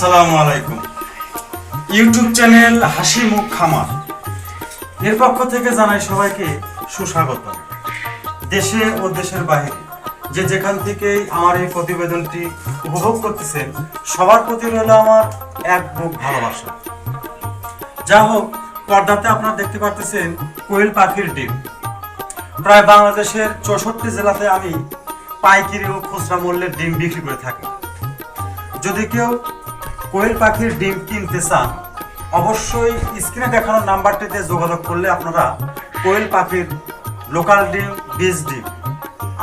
আসসালামু আলাইকুম। YouTube channel হাসি মুখ খামার এর পক্ষ থেকে জানাই সবাইকে সুস্বাগত। দেশে ও দেশের বাইরে যে যেখান থেকেই আমার এই প্রতিবেদনটি উপভোগ করতেছেন সবার প্রতি রইল আমার এক বুক ভালোবাসা। যা হোক, পর্দাতে আপনারা দেখতে পাচ্ছেন কোয়েল পাখির ডিম। প্রায় বাংলাদেশের 64 জেলাতে আমি পাইকারি ও খুচরা মূল্যে ডিম বিক্রি করে থাকি। যদি কেউ কোয়েল পাখির ডিম কিনতে চান, অবশ্যই স্ক্রিনে দেখানো নাম্বারটিতে যোগাযোগ করলে আপনারা কোয়েল পাখির লোকাল ডিম, বীজ ডিম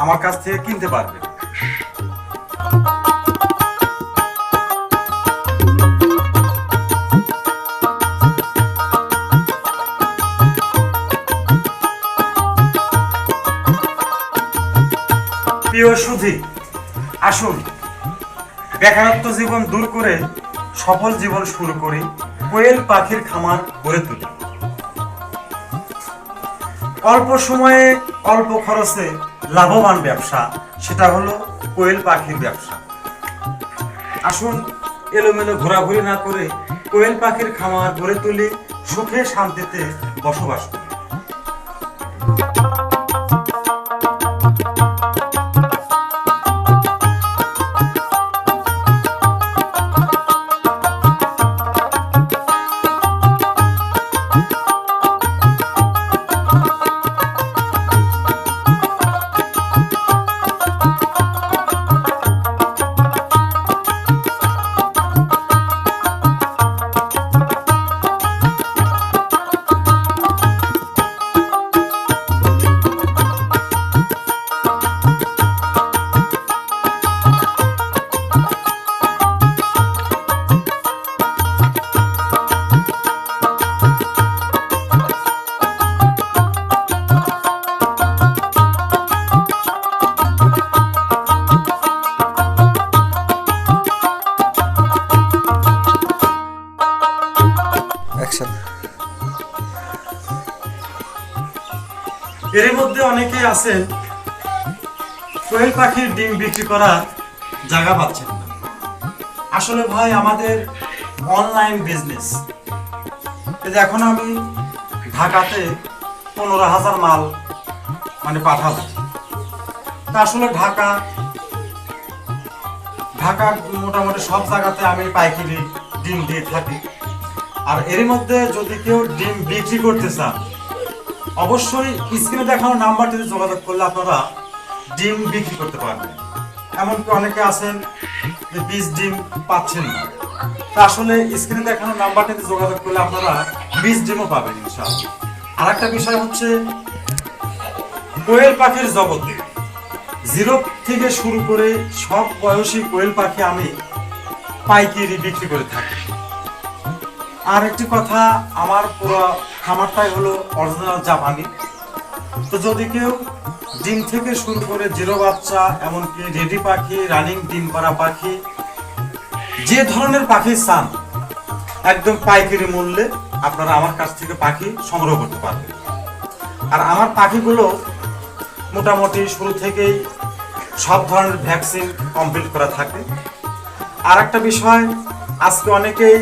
আমার কাছ থেকে কিনতে পারবেন। প্রিয় সুধী, আসুন বেকারত্ব জীবন দূর করে সফল জীবন শুরু করি, কোয়েল পাখির খামার গড়ে তুলি। অল্প সময়ে অল্প খরচে লাভবান ব্যবসা, সেটা হলো কোয়েল পাখির ব্যবসা। আসুন এলোমেলো ঘোরাঘুরি না করে কোয়েল পাখির খামার গড়ে তুলি, সুখে শান্তিতে বসবাস করি। এর মধ্যে অনেকেই আছেন কোয়েল পাখির ডিম বিক্রি করার জায়গা পাচ্ছেন না। আসলে ভাই, আমাদের অনলাইন বিজনেস। এখন আমি ঢাকাতে 15,000 মাল পাঠাবো। তা আসলে ঢাকা মোটামুটি সব জায়গাতে আমি পাইকারি ডিম দিয়ে থাকি। আর এর মধ্যে যদি কেউ ডিম বিক্রি করতে চান, অবশ্যই স্ক্রিনে দেখানো নাম্বারটিতে যোগাযোগ করলে আপনারা ডিম বিক্রি করতে পারবেন। এমনকি অনেকে আছেন যে বীজ ডিম পাচ্ছেন না, তা আসলে স্ক্রিনে দেখানো নাম্বারটিতে যোগাযোগ করলে আপনারা বীজ ডিমও পাবেন ইনশাআল্লাহ। আর একটা বিষয় হচ্ছে, কোয়েল পাখির জগতে 0 থেকে শুরু করে সব বয়সী কোয়েল পাখি আমি পাইকারি বিক্রি করে থাকি। আর একটি কথা, আমার পুরো খামারটাই হলো অরিজিনাল জাপানি। তো যদি কেউ ডিম থেকে শুরু করে 0 বাচ্চা, এমনকি রেডি পাখি, রানিং ডিম পাড়া পাখি, যে ধরনের পাখি চান, একদম পাইকারি মূল্যে আপনারা আমার কাছ থেকে পাখি সংগ্রহ করতে পারবেন। আর আমার পাখিগুলো মোটামুটি শুরু থেকেই সব ধরনের ভ্যাকসিন কমপ্লিট করা থাকে। আর একটা বিষয়, আজকে অনেকেই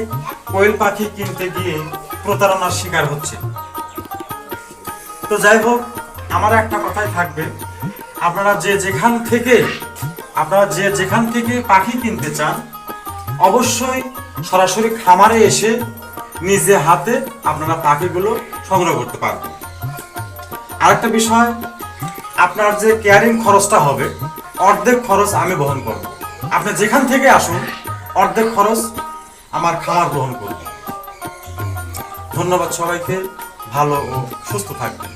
কোয়েল পাখি কিনতে গিয়ে প্রতারণার শিকার হচ্ছে। তো যাই হোক, আমার একটা কথাই থাকবে, আপনারা যে যেখান থেকে পাখি কিনতে চান, অবশ্যই সরাসরি খামারে এসে নিজে হাতে আপনারা পাখিগুলো সংগ্রহ করতে পারবেন। আরেকটা বিষয়, আপনার যে কেয়ারিং খরচটা হবে, অর্ধেক খরচ আমি বহন করব। আপনি যেখান থেকে আসুন, অর্ধেক খরচ আমার খামার বহন করবে। ধন্যবাদ সবাইকে, ভালো ও সুস্থ থাকবেন।